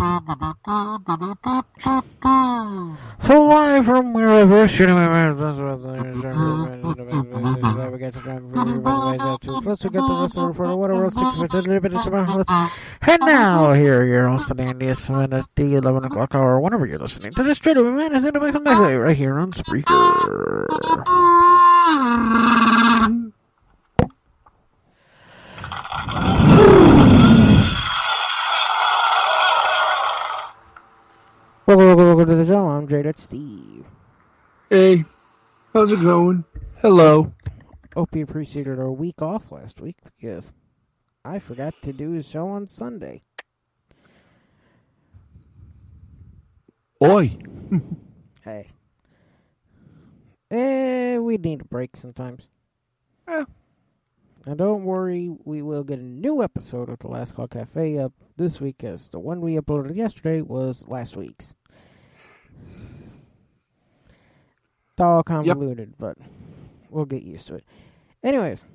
Live from wherever we get to plus we get the rest of the report whatever 6 minutes. And now here you're listening this minute the 11 o'clock hour whenever you're listening to this trailer man is in the next day right here on Spreaker. Welcome to the show. I'm Jada Steve. Hey, how's it going? Hello. Hope you appreciated our week off last week because I forgot to do a show on Sunday. Oi. Hey. We need a break sometimes. Yeah. And don't worry, we will get a new episode of The Last Call Cafe up this week as the one we uploaded yesterday was last week's. It's all convoluted, but we'll get used to it. Anyways,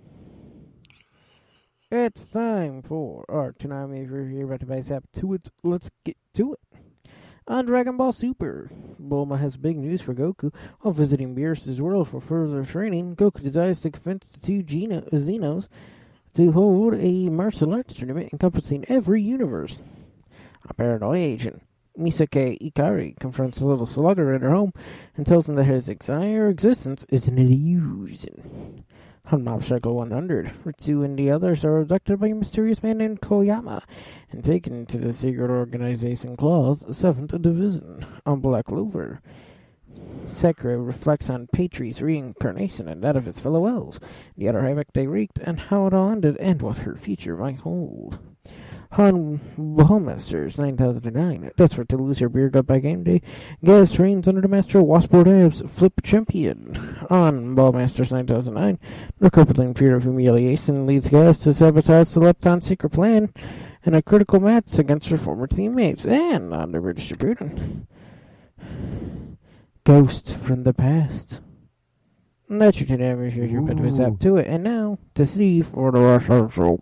it's time for our Toonami review about to base up to it. Let's get to it. On Dragon Ball Super, Bulma has big news for Goku. While visiting Beerus' world for further training, Goku decides to convince the two Xenos to hold a martial arts tournament encompassing every universe. A paranoid agent, Misake Ikari, confronts a little slugger in her home and tells him that his entire existence is an illusion. On Mob-Psycho 100, Ritsu and the others are abducted by a mysterious man named Koyama and taken to the secret organization Claw's 7th Division. On Black Clover, Sakura reflects on Patri's reincarnation and that of his fellow elves, the utter havoc they wreaked, and how it all ended and what her future might hold. On Ballmasters 9009, desperate to lose her beer gut by game day, Gaz trains under the master of Wasport Abs, Flip Champion. On Ballmasters 9009, the crippling fear of humiliation leads Gaz to sabotage the Lepton's secret plan and a critical match against her former teammates. And on the British Shippuden, Ghost from the Past. And that's your Toonami review, but we zap to it. And now, to Steve for the rest of the show.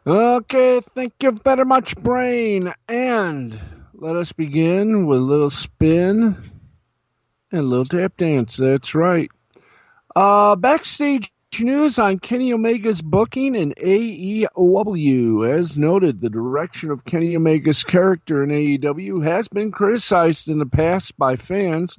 Okay, thank you very much, Brain. And let us begin with a little spin and a little tap dance. That's right. Backstage news on Kenny Omega's booking in AEW. As noted, the direction of Kenny Omega's character in AEW has been criticized in the past by fans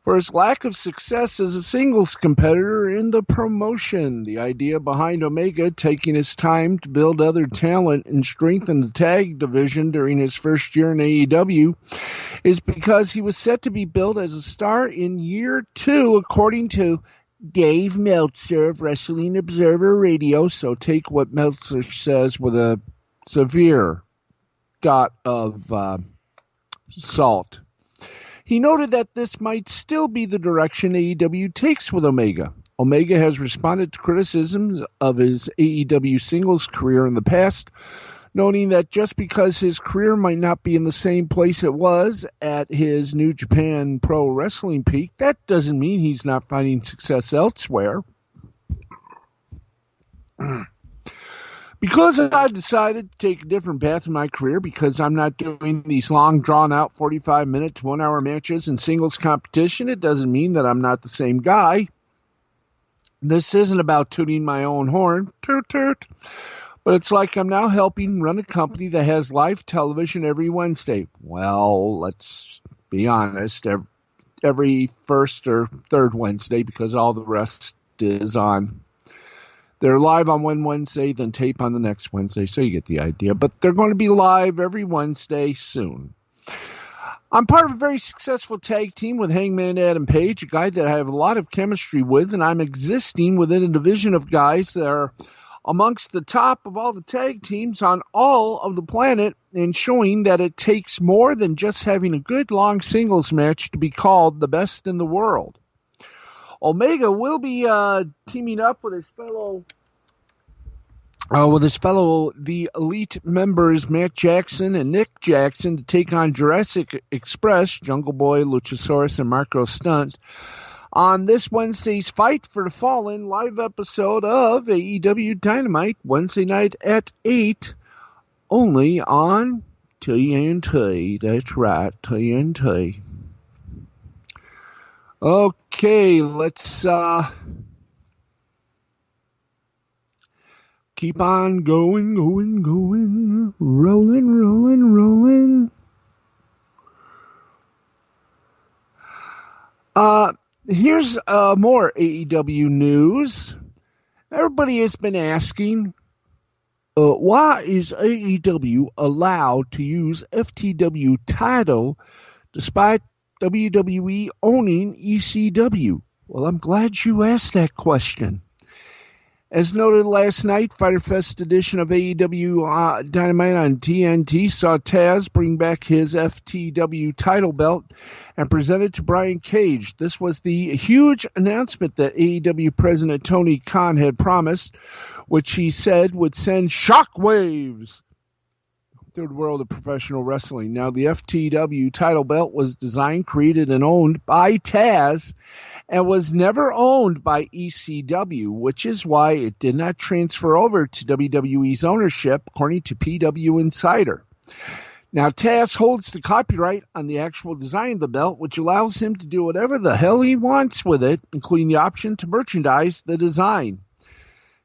for his lack of success as a singles competitor in the promotion. The idea behind Omega taking his time to build other talent and strengthen the tag division during his first year in AEW is because he was set to be billed as a star in year 2, according to Dave Meltzer of Wrestling Observer Radio. So take what Meltzer says with a severe dot of salt. He noted that this might still be the direction AEW takes with Omega. Omega has responded to criticisms of his AEW singles career in the past, noting that just because his career might not be in the same place it was at his New Japan Pro Wrestling peak, that doesn't mean he's not finding success elsewhere. Because I decided to take a different path in my career because I'm not doing these long, drawn-out 45-minute to 1-hour matches in singles competition, it doesn't mean that I'm not the same guy. This isn't about tooting my own horn, toot toot, but it's like I'm now helping run a company that has live television every Wednesday. Well, let's be honest, every first or third Wednesday because all the rest is on. They're live on one Wednesday, then tape on the next Wednesday, so you get the idea. But they're going to be live every Wednesday soon. I'm part of a very successful tag team with Hangman Adam Page, a guy that I have a lot of chemistry with, and I'm existing within a division of guys that are amongst the top of all the tag teams on all of the planet and showing that it takes more than just having a good long singles match to be called the best in the world. Omega will be teaming up with his fellow, the Elite members Matt Jackson and Nick Jackson to take on Jurassic Express, Jungle Boy, Luchasaurus, and Marco Stunt on this Wednesday's Fight for the Fallen live episode of AEW Dynamite, Wednesday night at 8, only on TNT. That's right, TNT. Okay, let's keep on going. Rolling. Here's more AEW news. Everybody has been asking, why is AEW allowed to use FTW title despite WWE owning ECW? Well, I'm glad you asked that question. As noted last night, Fyter Fest edition of AEW Dynamite on TNT saw Taz bring back his FTW title belt and present it to Brian Cage. This was the huge announcement that AEW President Tony Khan had promised, which he said would send shockwaves through the world of professional wrestling. Now, the FTW title belt was designed, created, and owned by Taz and was never owned by ECW, which is why it did not transfer over to WWE's ownership, according to PW Insider. Now, Taz holds the copyright on the actual design of the belt, which allows him to do whatever the hell he wants with it, including the option to merchandise the design.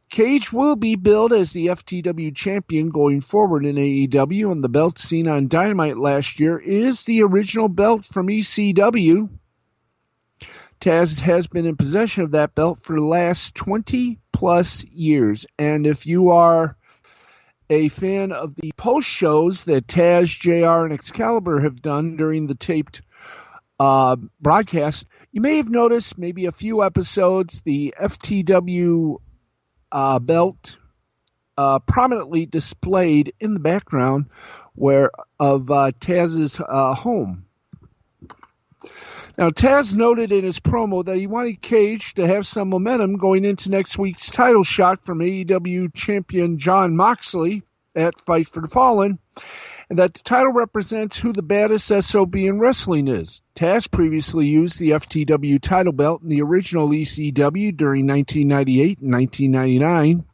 Cage will be billed as the FTW champion going forward in AEW, and the belt seen on Dynamite last year is the original belt from ECW. Taz has been in possession of that belt for the last 20-plus years, and if you are a fan of the post shows that Taz, JR, and Excalibur have done during the taped broadcast, you may have noticed maybe a few episodes the FTW belt prominently displayed in the background of Taz's home. Now, Taz noted in his promo that he wanted Cage to have some momentum going into next week's title shot from AEW champion Jon Moxley at Fight for the Fallen, and that the title represents who the baddest SOB in wrestling is. Taz previously used the FTW title belt in the original ECW during 1998 and 1999.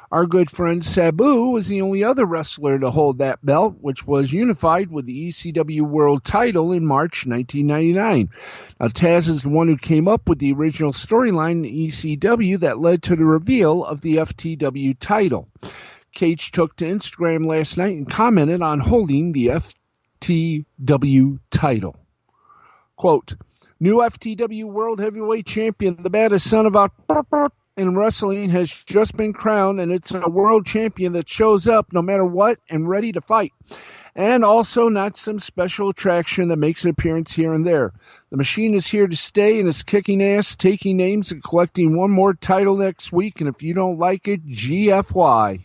Our good friend Sabu was the only other wrestler to hold that belt, which was unified with the ECW World title in March 1999. Now, Taz is the one who came up with the original storyline in ECW that led to the reveal of the FTW title. Cage took to Instagram last night and commented on holding the FTW title. Quote, "New FTW World Heavyweight Champion, the baddest son of a in wrestling has just been crowned, and it's a world champion that shows up no matter what and ready to fight. And also not some special attraction that makes an appearance here and there. The machine is here to stay and is kicking ass, taking names, and collecting one more title next week, and if you don't like it, GFY.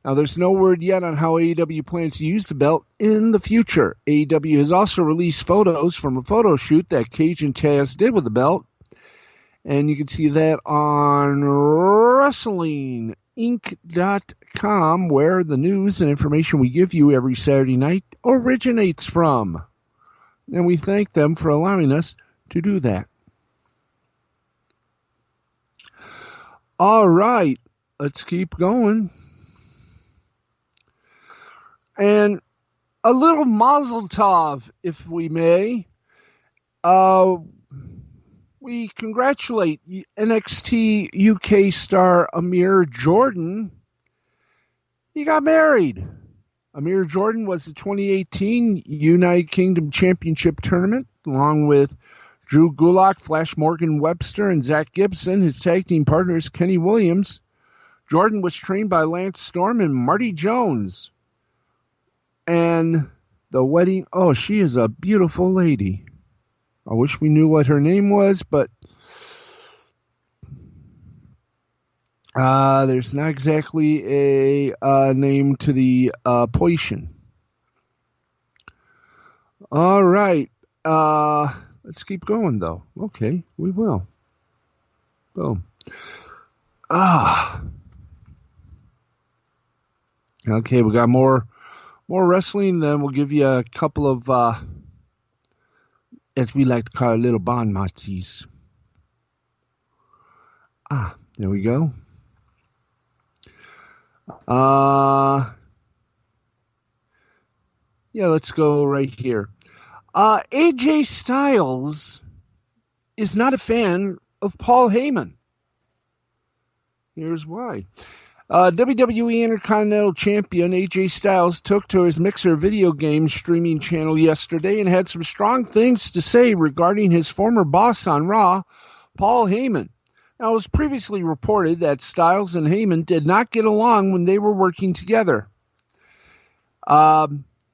Now, there's no word yet on how AEW plans to use the belt in the future. AEW has also released photos from a photo shoot that Cage and Taz did with the belt, and you can see that on WrestlingInc.com, where the news and information we give you every Saturday night originates from. And we thank them for allowing us to do that. All right, let's keep going. And a little mazel tov, if we may. We congratulate NXT UK star Amir Jordan. He got married. Amir Jordan was the 2018 United Kingdom Championship Tournament, along with Drew Gulak, Flash Morgan Webster, and Zach Gibson. His tag team partners, Kenny Williams. Jordan was trained by Lance Storm and Marty Jones. And the wedding, oh, she is a beautiful lady. I wish we knew what her name was, but there's not exactly a name to the poison. All right. Let's keep going, though. Okay, we will. Boom. Okay, we got more wrestling. Then we'll give you a couple of, as we like to call it, little bon motsies. There we go. Yeah, let's go right here. AJ Styles is not a fan of Paul Heyman. Here's why. WWE Intercontinental Champion AJ Styles took to his Mixer video game streaming channel yesterday and had some strong things to say regarding his former boss on Raw, Paul Heyman. Now, it was previously reported that Styles and Heyman did not get along when they were working together.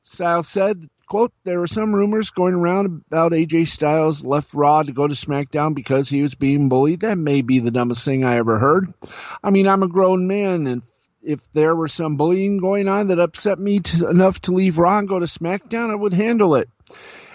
Styles said, quote, there were some rumors going around about AJ Styles left Raw to go to SmackDown because he was being bullied. That may be the dumbest thing I ever heard. I mean, I'm a grown man, and if there were some bullying going on that upset me enough to leave Raw and go to SmackDown, I would handle it.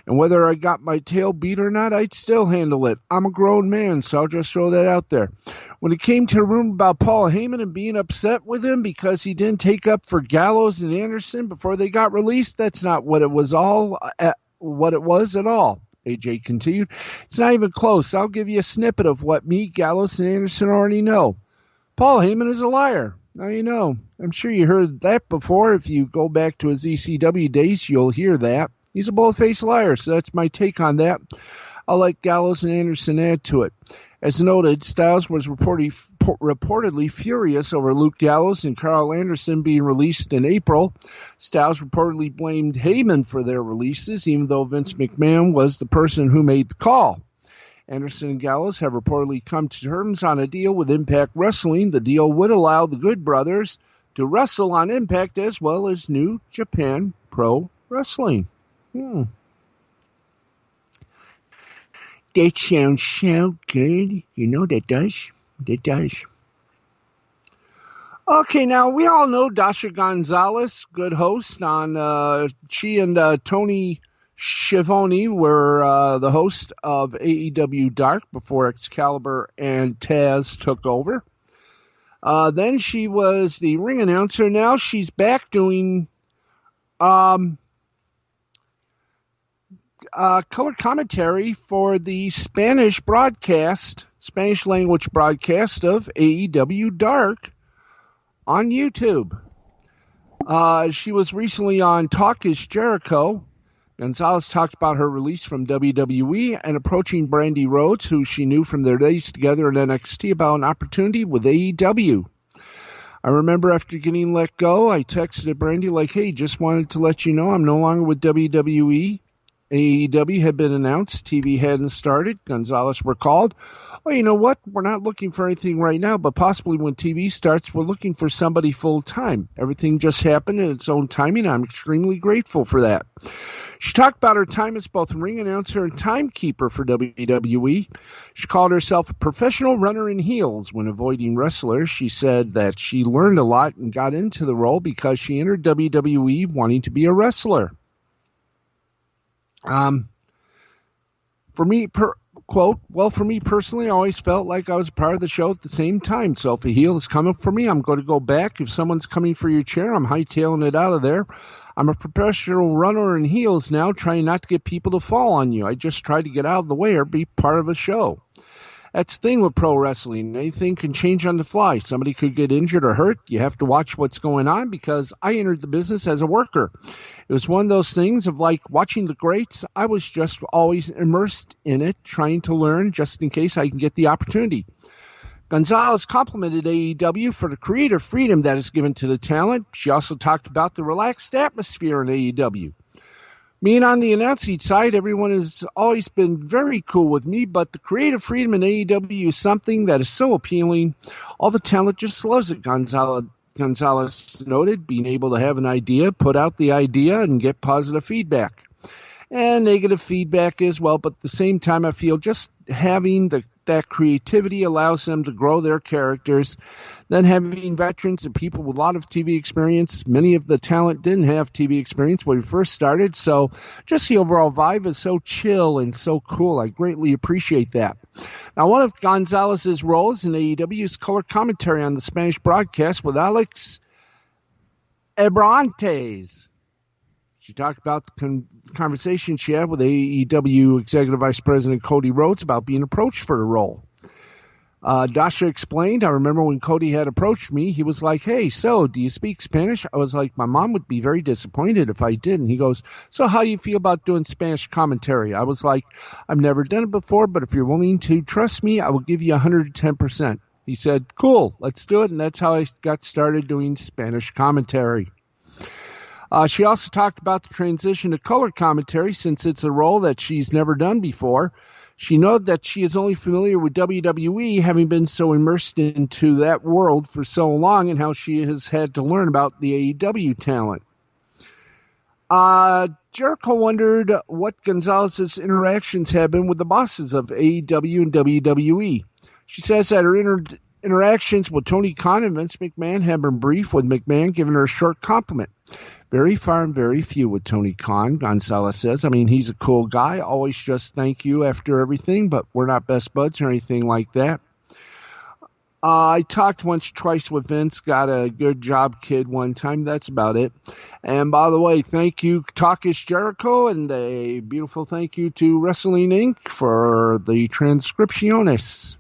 And whether I got my tail beat or not, I'd still handle it. I'm a grown man, so I'll just throw that out there. When it came to a rumor about Paul Heyman and being upset with him because he didn't take up for Gallows and Anderson before they got released, that's not what it was at all. AJ continued. It's not even close. I'll give you a snippet of what me, Gallows, and Anderson already know. Paul Heyman is a liar. Now you know. I'm sure you heard that before. If you go back to his ECW days, you'll hear that. He's a bold-faced liar, so that's my take on that. I'll let Gallows and Anderson add to it. As noted, Styles was reportedly furious over Luke Gallows and Carl Anderson being released in April. Styles reportedly blamed Heyman for their releases, even though Vince McMahon was the person who made the call. Anderson and Gallows have reportedly come to terms on a deal with Impact Wrestling. The deal would allow the Good Brothers to wrestle on Impact as well as New Japan Pro Wrestling. That sounds so good. You know that does. That does. Okay, now we all know Dasha Gonzalez, good host on she and Tony Schiavone were the host of AEW Dark before Excalibur and Taz took over. Then she was the ring announcer. Now she's back doing color commentary for the Spanish language broadcast of AEW Dark on YouTube. She was recently on Talk is Jericho. Gonzalez talked about her release from WWE and approaching Brandy Rhodes, who she knew from their days together in NXT, about an opportunity with AEW. I remember after getting let go, I texted Brandy like, hey, just wanted to let you know I'm no longer with WWE. AEW had been announced. TV hadn't started. Gonzalez recalled, well, you know what? We're not looking for anything right now, but possibly when TV starts, we're looking for somebody full-time. Everything just happened in its own timing. I'm extremely grateful for that. She talked about her time as both ring announcer and timekeeper for WWE. She called herself a professional runner in heels when avoiding wrestlers. She said that she learned a lot and got into the role because she entered WWE wanting to be a wrestler. For me, for me personally, I always felt like I was a part of the show at the same time. So if a heel is coming for me, I'm going to go back. If someone's coming for your chair, I'm hightailing it out of there. I'm a professional runner in heels now, trying not to get people to fall on you. I just try to get out of the way or be part of a show. That's the thing with pro wrestling. Anything can change on the fly. Somebody could get injured or hurt. You have to watch what's going on because I entered the business as a worker. It was one of those things of like watching the greats. I was just always immersed in it, trying to learn just in case I can get the opportunity. Gonzalez complimented AEW for the creative freedom that is given to the talent. She also talked about the relaxed atmosphere in AEW. Me and on the announcing side, everyone has always been very cool with me, but the creative freedom in AEW is something that is so appealing. All the talent just loves it, Gonzalez noted, being able to have an idea, put out the idea, and get positive feedback. And negative feedback as well, but at the same time, I feel just having that creativity allows them to grow their characters. Then having veterans and people with a lot of TV experience, many of the talent didn't have TV experience when we first started, so just the overall vibe is so chill and so cool. I greatly appreciate that. Now, one of Gonzalez's roles in AEW is color commentary on the Spanish broadcast with Alex Abrantes. She talked about the conversation she had with AEW Executive Vice President Cody Rhodes about being approached for the role. Dasha explained, I remember when Cody had approached me, he was like, "Hey, so do you speak Spanish?" I was like, "My mom would be very disappointed if I didn't." He goes, "So how do you feel about doing Spanish commentary?" I was like, "I've never done it before, but if you're willing to trust me, I will give you 110%. He said, "Cool, let's do it." And that's how I got started doing Spanish commentary. She also talked about the transition to color commentary since it's a role that she's never done before. She noted that she is only familiar with WWE, having been so immersed into that world for so long, and how she has had to learn about the AEW talent. Jericho wondered what Gonzalez's interactions have been with the bosses of AEW and WWE. She says that her interactions with Tony Khan and Vince McMahon have been brief, with McMahon giving her a short compliment. Very far and very few with Tony Khan, Gonzalez says. I mean, he's a cool guy, always just thank you after everything, but we're not best buds or anything like that. I talked once, twice with Vince, got a good job, kid, one time. That's about it. And by the way, thank you, Talkish Jericho, and a beautiful thank you to Wrestling Inc. for the transcriptiones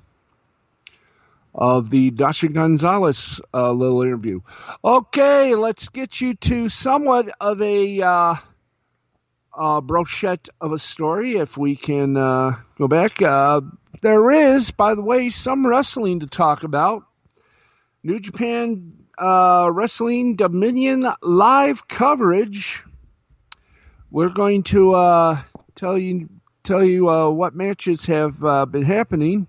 of the Dasha Gonzalez little interview. Okay, let's get you to somewhat of a brochette of a story, if we can go back. There is, by the way, some wrestling to talk about. New Japan Wrestling Dominion live coverage. We're going to tell you what matches have been happening.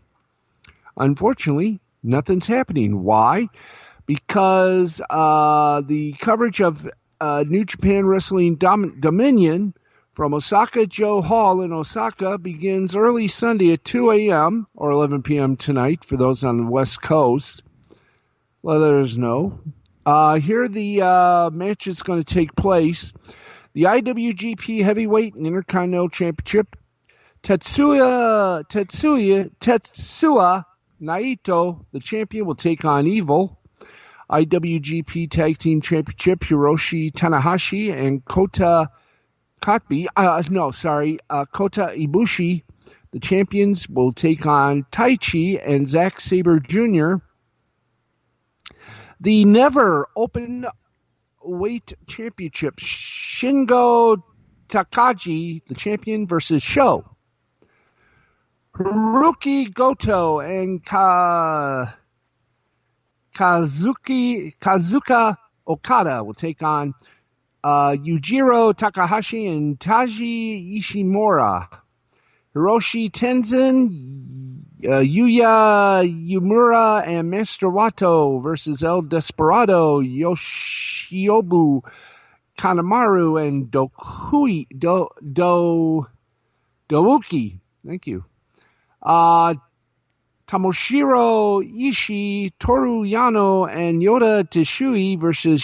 Unfortunately, nothing's happening. Why? Because the coverage of New Japan Wrestling Dominion from Osaka-jo Hall in Osaka begins early Sunday at 2 a.m. or 11 p.m. tonight for those on the West Coast. Let others know. Here the match is going to take place. The IWGP Heavyweight and Intercontinental Championship, Tetsuya Naito, the champion, will take on Evil. IWGP Tag Team Championship, Hiroshi Tanahashi and Kota Ibushi, the champions, will take on Taichi and Zack Sabre Jr. The Never Open Weight Championship, Shingo Takagi, the champion, versus Sho. Hiroki Goto and Kazuka Okada will take on Yujiro Takahashi and Taiji Ishimura. Hiroshi Tenzin, Yuya Uemura, and Master Wato versus El Desperado, Yoshiobu Kanemaru, and Douki. Thank you. Tomoshiro Ishii, Toru Yano, and Yota Tsuji versus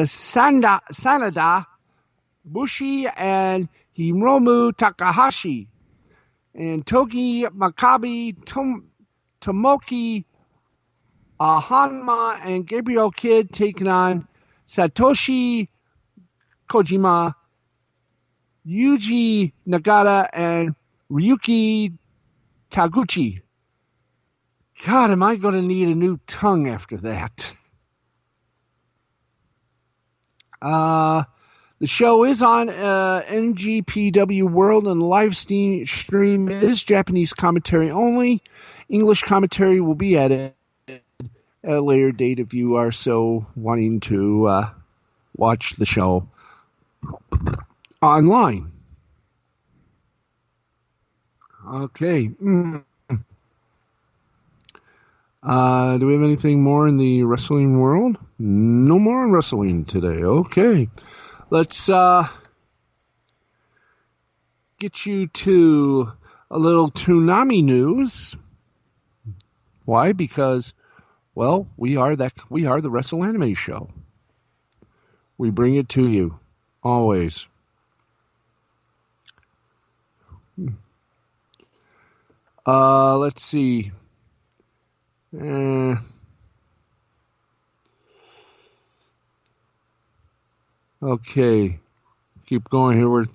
Sanada, Bushi, and Hiromu Takahashi. And Togi Makabe, Tomoki Hanma, and Gabriel Kidd taking on Satoshi Kojima, Yuji Nagata, and Ryuki Taguchi. God, am I going to need a new tongue after that? The show is on NGPW World, and the live stream is Japanese commentary only. English commentary will be added at a later date if you are so wanting to watch the show online. Okay. Do we have anything more in the wrestling world? No more wrestling today. Okay. Let's get you to a little Toonami news. Why? Because, well, we are the Wrestle Anime Show. We bring it to you always. Let's see. Okay, keep going here. We're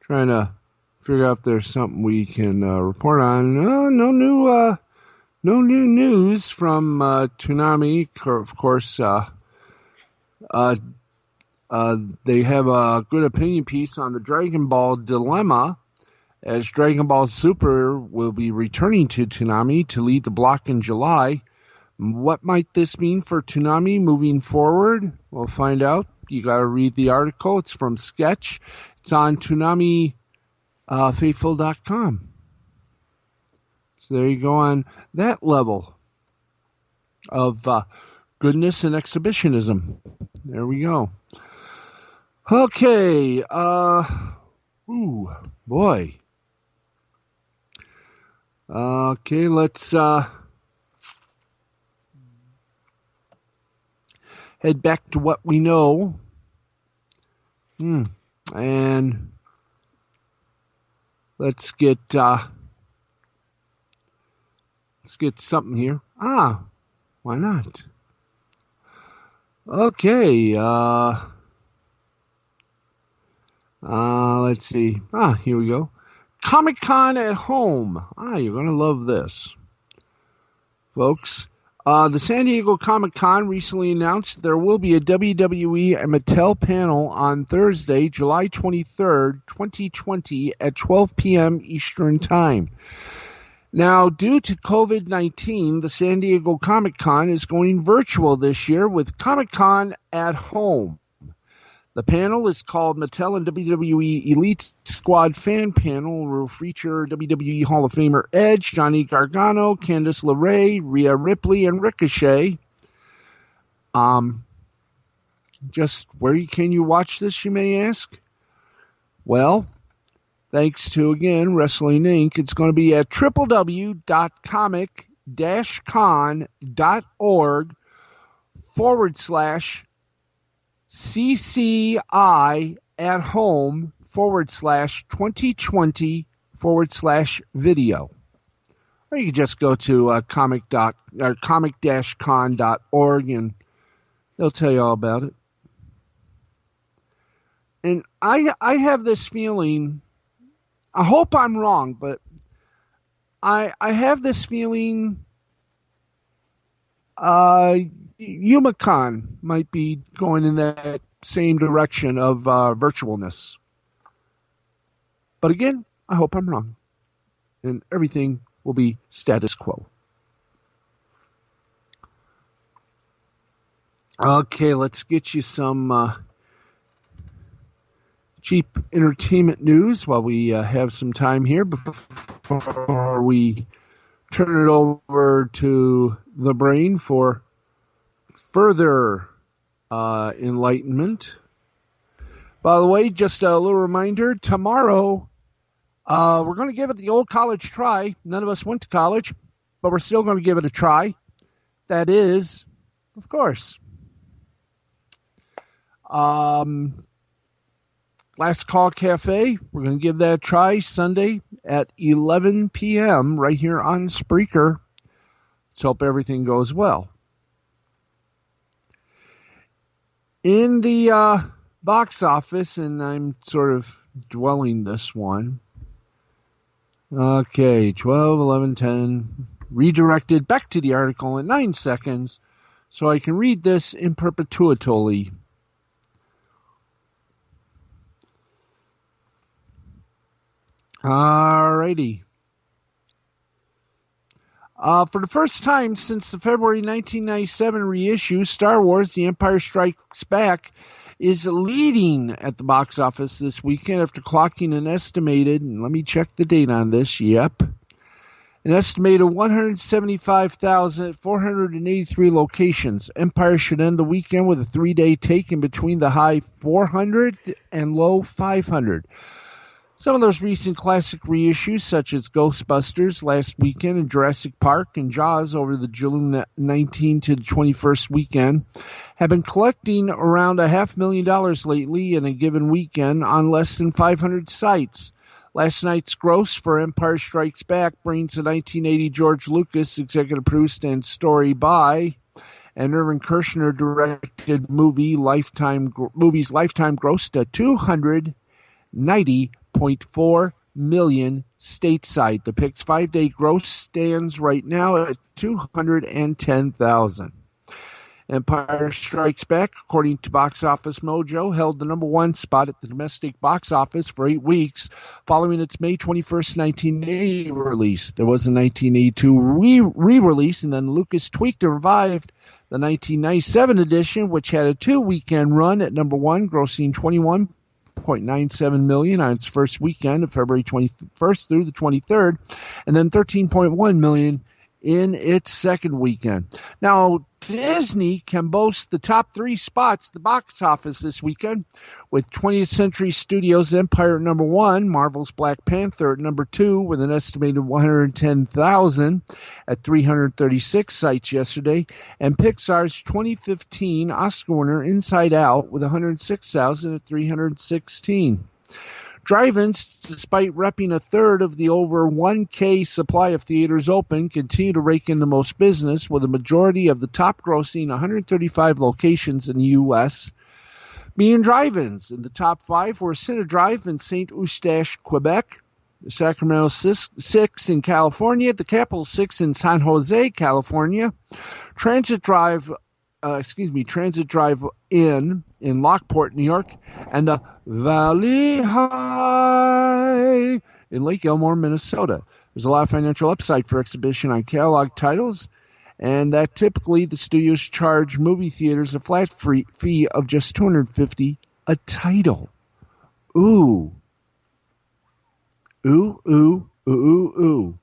trying to figure out if there's something we can report on. No new No new news from Toonami. Of course, they have a good opinion piece on the Dragon Ball dilemma, as Dragon Ball Super will be returning to Toonami to lead the block in July. What might this mean for Toonami moving forward? We'll find out. You got to read the article. It's from Sketch. It's on ToonamiFaithful.com. So there you go on that level of goodness and exhibitionism. There we go. Okay. Ooh, boy. Okay, let's head back to what we know. And let's get something here. Why not? Okay. Let's see. Here we go. Comic-Con at home. You're going to love this, folks. The San Diego Comic-Con recently announced there will be a WWE and Mattel panel on Thursday, July 23rd, 2020 at 12 p.m. Eastern Time. Now, due to COVID-19, the San Diego Comic-Con is going virtual this year with Comic-Con at home. The panel is called Mattel and WWE Elite Squad Fan Panel. Will feature WWE Hall of Famer Edge, Johnny Gargano, Candice LeRae, Rhea Ripley, and Ricochet. Just where can you watch this, you may ask? Well, thanks to, again, Wrestling Inc., it's going to be at www.comic-con.org/CCI at home /2020/video. Or you can just go to comic-con.org and they'll tell you all about it. And I have this feeling, I hope I'm wrong, but I have this feeling Yumacon might be going in that same direction of virtualness. But again, I hope I'm wrong. And everything will be status quo. Okay, let's get you some cheap entertainment news while we have some time here before we turn it over to the brain for further enlightenment. By the way, just a little reminder, tomorrow we're going to give it the old college try. None of us went to college, but we're still going to give it a try. That is, of course, Last Call Cafe. We're going to give that a try Sunday at 11 p.m. right here on Spreaker. Let's hope everything goes well. In the box office, and I'm sort of dwelling this one. Okay, 12, 11, 10. Redirected back to the article in 9 seconds so I can read this in perpetuity. Alrighty. For the first time since the February 1997 reissue, Star Wars The Empire Strikes Back is leading at the box office this weekend after clocking an estimated, and let me check the date on this, an estimated 175,483 locations. Empire should end the weekend with a 3-day take in between the high 400 and low 500. Some of those recent classic reissues, such as Ghostbusters last weekend and Jurassic Park and Jaws over the June 19 to the 21st weekend, have been collecting around $500,000 lately in a given weekend on less than 500 sites. Last night's gross for Empire Strikes Back brings the 1980 George Lucas executive produced and story by and Irvin Kershner directed movie's lifetime gross to $290.4 million stateside. The Pix 5-day gross stands right now at 210,000. Empire Strikes Back, according to Box Office Mojo, held the number one spot at the domestic box office for 8 weeks following its May 21st, 1980 release. There was a 1982 re-release, and then Lucas tweaked and revived the 1997 edition, which had a 2-weekend run at number one, grossing $21.97 million on its first weekend of February 21st through the 23rd, and then $13.1 million in its second weekend. Now, Disney can boast the top 3 spots at the box office this weekend, with 20th Century Studios' Empire at number 1, Marvel's Black Panther at number 2, with an estimated 110,000 at 336 sites yesterday, and Pixar's 2015 Oscar winner Inside Out with 106,000 at 316. Drive-ins, despite repping a third of the over 1K supply of theaters open, continue to rake in the most business, with a majority of the top-grossing 135 locations in the U.S. being drive-ins. In the top 5 were CineDrive in St. Eustache, Quebec, the Sacramento 6 in California, the Capital 6 in San Jose, California, Transit Drive in Lockport, New York, and the Valley High in Lake Elmore, Minnesota. There's a lot of financial upside for exhibition on catalog titles, and that typically the studios charge movie theaters a flat fee of just $250 a title. Ooh. Ooh, ooh, ooh, ooh.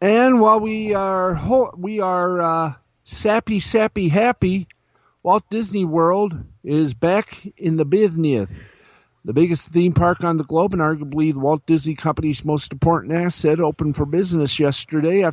And while we are sappy happy, Walt Disney World is back in the business. The biggest theme park on the globe and arguably the Walt Disney Company's most important asset opened for business yesterday. How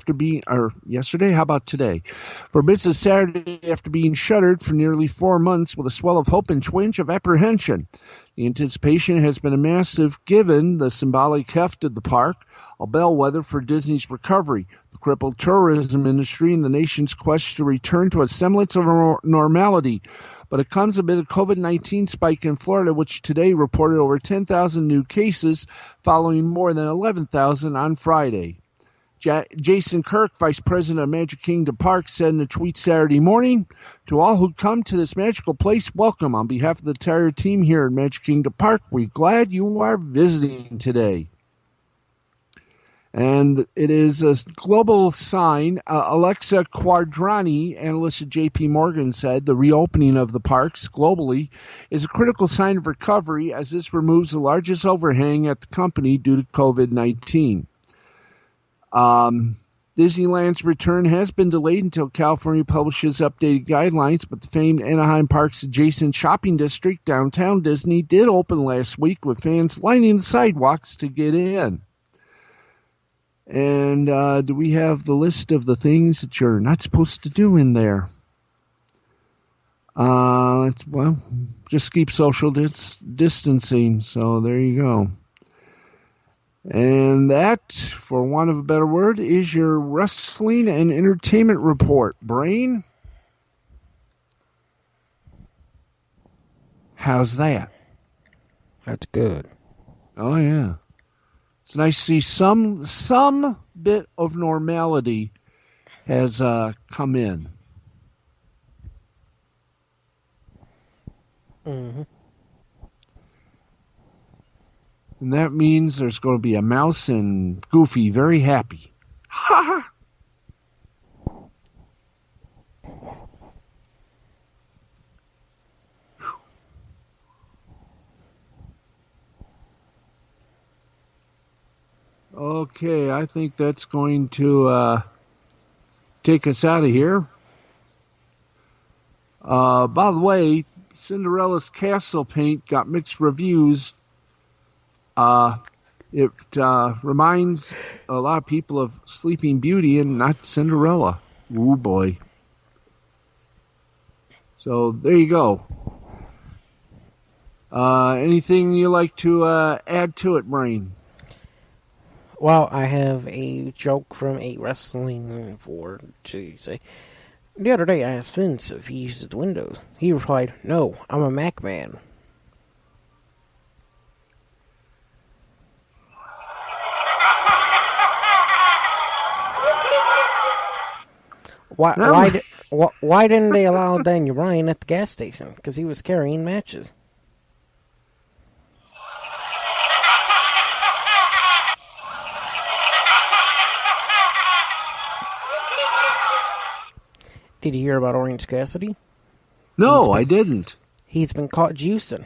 about today? For business Saturday after being shuttered for nearly 4 months with a swell of hope and twinge of apprehension. The anticipation has been massive given the symbolic heft of the park, a bellwether for Disney's recovery, the crippled tourism industry, and the nation's quest to return to a semblance of normality. But it comes amid a COVID-19 spike in Florida, which today reported over 10,000 new cases, following more than 11,000 on Friday. Jason Kirk, vice president of Magic Kingdom Park, said in a tweet Saturday morning, "To all who come to this magical place, welcome. On behalf of the entire team here at Magic Kingdom Park, we're glad you are visiting today." And it is a global sign. Alexa Quadrani, analyst at J.P. Morgan, said the reopening of the parks globally is a critical sign of recovery as this removes the largest overhang at the company due to COVID-19. Disneyland's return has been delayed until California publishes updated guidelines, but the famed Anaheim Park's adjacent shopping district, Downtown Disney, did open last week with fans lining the sidewalks to get in. And do we have the list of the things that you're not supposed to do in there? Just keep social distancing. So there you go. And that, for want of a better word, is your wrestling and entertainment report. Brain? How's that? That's good. Oh, yeah. It's nice to see some bit of normality has come in. Mm-hmm. And that means there's going to be a mouse and Goofy very happy. Ha ha! Okay, I think that's going to take us out of here. By the way, Cinderella's castle paint got mixed reviews. It reminds a lot of people of Sleeping Beauty and not Cinderella. Ooh, boy. So there you go. Anything you like to add to it, Brain? Well, I have a joke from a wrestling for to say. The other day I asked Vince if he uses Windows. He replied, "No, I'm a Mac man." Why didn't they allow Daniel Bryan at the gas station? Because he was carrying matches. Did you hear about Orange Cassidy? No, I didn't. He's been caught juicing.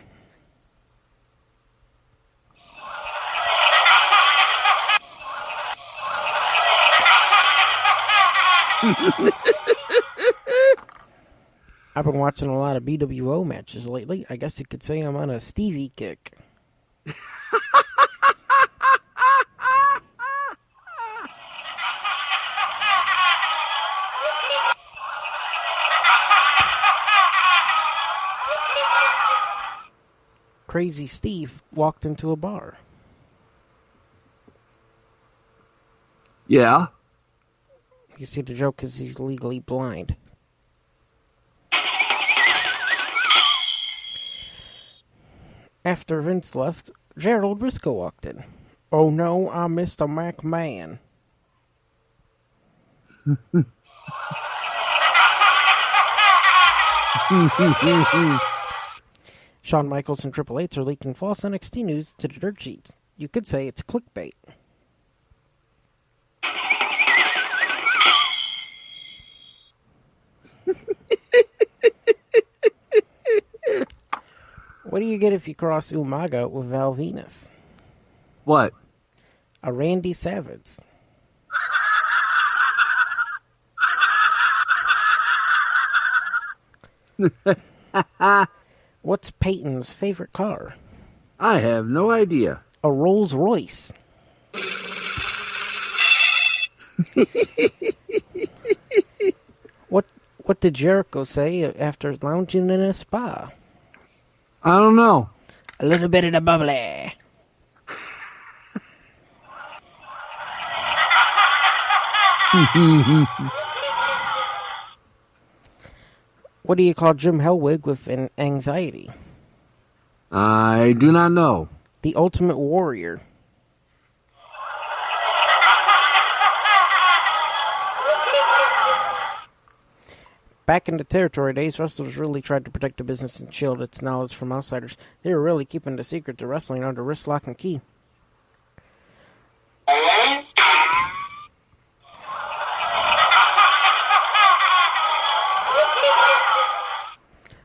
I've been watching a lot of BWO matches lately. I guess you could say I'm on a Stevie kick. Crazy Steve walked into a bar. Yeah. You see, the joke is he's legally blind. After Vince left, Gerald Briscoe walked in. Oh no, I'm Mr. McMahon. Shawn Michaels and Triple H are leaking false NXT news to the dirt sheets. You could say it's clickbait. What do you get if you cross Umaga with Val Venus? What? A Randy Savage. What's Peyton's favorite car? I have no idea. A Rolls Royce. What did Jericho say after lounging in a spa? I don't know. A little bit of the bubbly. What do you call Jim Hellwig with an anxiety? I do not know. The Ultimate Warrior. Back in the territory days, wrestlers really tried to protect the business and shield its knowledge from outsiders. They were really keeping the secret to wrestling under wrist lock and key.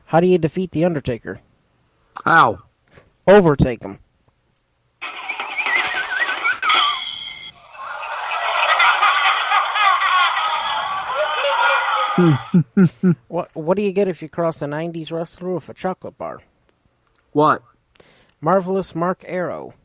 How do you defeat The Undertaker? How? Overtake him. What do you get if you cross a 90s wrestler with a chocolate bar? What? Marvelous Mark Arrow.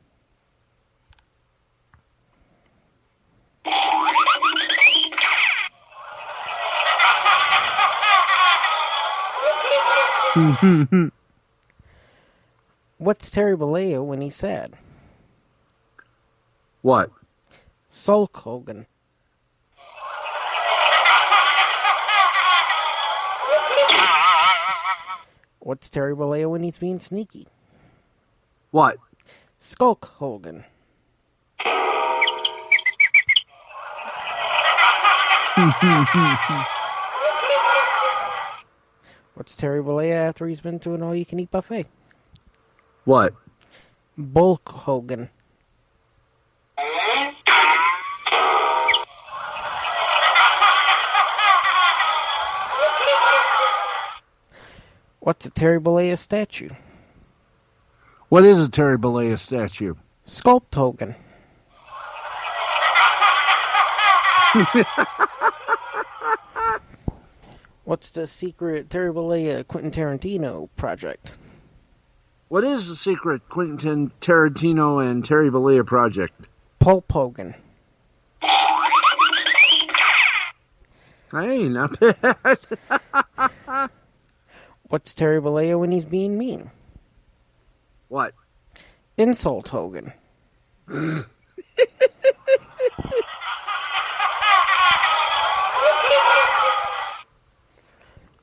What's Terry Bollea when he's sad? What? Sulk Hogan. What's Terry Bollea when he's being sneaky? What? Skulk Hogan. What's Terry Bollea after he's been to an all-you-can-eat buffet? What? Bulk Hogan. What's a Terry Bollea statue? What is a Terry Bollea statue? Sculpt Hogan. What's the secret Terry Bollea Quentin Tarantino project? What is the secret Quentin Tarantino and Terry Bollea project? Pulp Hogan. Hey, not bad. What's Terry Bollea when he's being mean? What? Insult Hogan.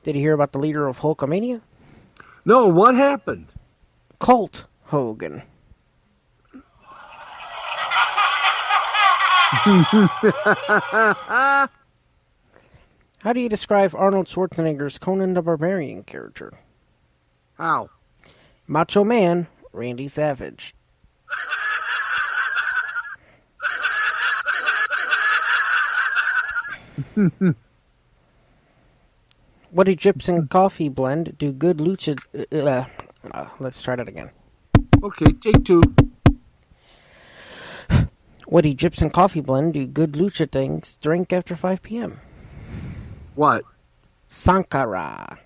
Did you hear about the leader of Hulkamania? No, what happened? Colt Hogan. How do you describe Arnold Schwarzenegger's Conan the Barbarian character? How? Macho Man, Randy Savage. What Egyptian coffee blend do good lucha... let's try that again. Okay, take two. What Egyptian coffee blend do good lucha things drink after 5 p.m.? What? Sankara.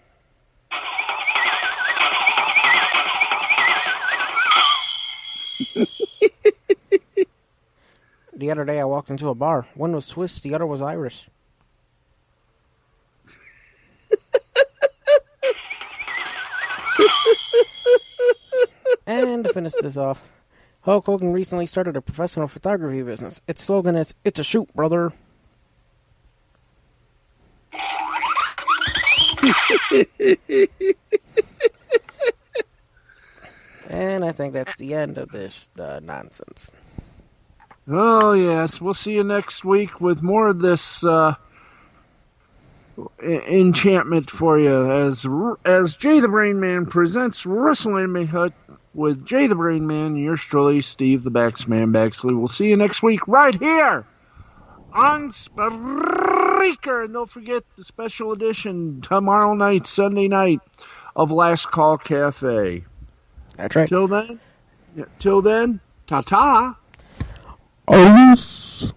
The other day I walked into a bar. One was Swiss, the other was Irish. And to finish this off, Hulk Hogan recently started a professional photography business. Its slogan is, "It's a shoot, brother." And I think that's the end of this nonsense. Oh, yes. We'll see you next week with more of this enchantment for you as Jay the Brain Man presents Wrestling Anime Hut with Jay the Brain Man, yours truly, Steve the Baxman Baxley. We'll see you next week right here on Spreaker. And don't forget the special edition tomorrow night, Sunday night, of Last Call Cafe. That's right. Till then, ta-ta. Adios.